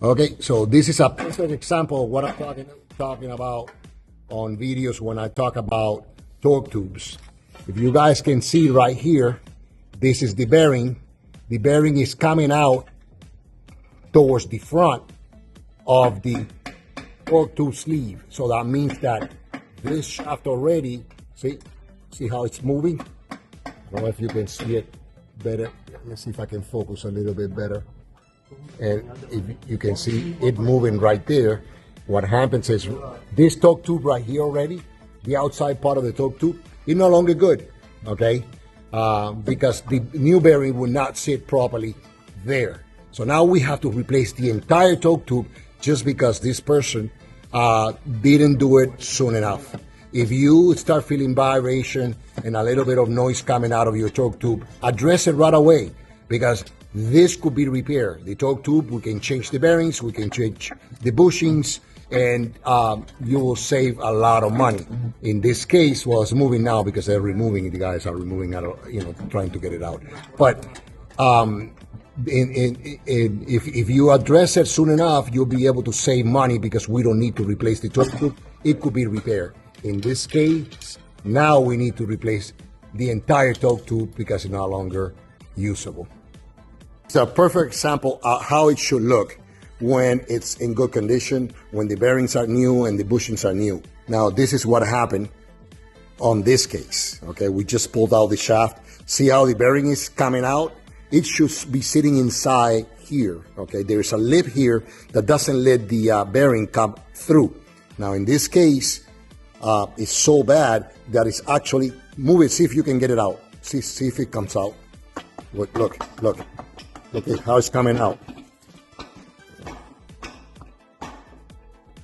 Okay, so this is a perfect example of what I'm talking about on videos when I talk about torque tubes. If you guys can see right here, this is the bearing. The bearing is coming out towards the front of the torque tube sleeve. So that means that this shaft already, see how it's moving? I don't know if you can see it better. Let's see if I can focus a little bit better. And if you can see it moving right there, what happens is this torque tube right here already, the outside part of the torque tube, is no longer good, okay? Because the new bearing will not sit properly there. So now we have to replace the entire torque tube just because this person didn't do it soon enough. If you start feeling vibration and a little bit of noise coming out of your torque tube, address it right away, because this could be repaired. The torque tube, we can change the bearings, we can change the bushings, and you will save a lot of money. In this case, well, it's moving now because they're removing it. The guys are removing it, trying to get it out. But if you address it soon enough, you'll be able to save money because we don't need to replace the torque tube. It could be repaired. In this case, now we need to replace the entire torque tube because it's no longer usable. It's a perfect example of how it should look when it's in good condition, when the bearings are new and the bushings are new. Now, this is what happened on this case, okay? We just pulled out the shaft. See how the bearing is coming out? It should be sitting inside here, okay? There's a lip here that doesn't let the bearing come through. Now, in this case, it's so bad that it's actually moving. See if you can get it out. See if it comes out. Look at how it's coming out.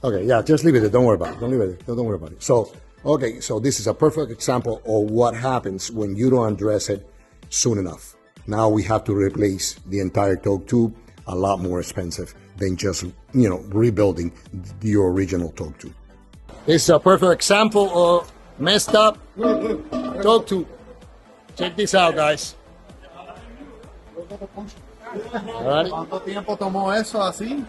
Okay, yeah, just leave it there. Don't worry about it. Don't worry about it. So, okay, so this is a perfect example of what happens when you don't address it soon enough. Now we have to replace the entire torque tube, a lot more expensive than just, rebuilding your original torque tube. This is a perfect example of messed up torque tube. Check this out, guys. ¿Cuánto tiempo tomó eso así?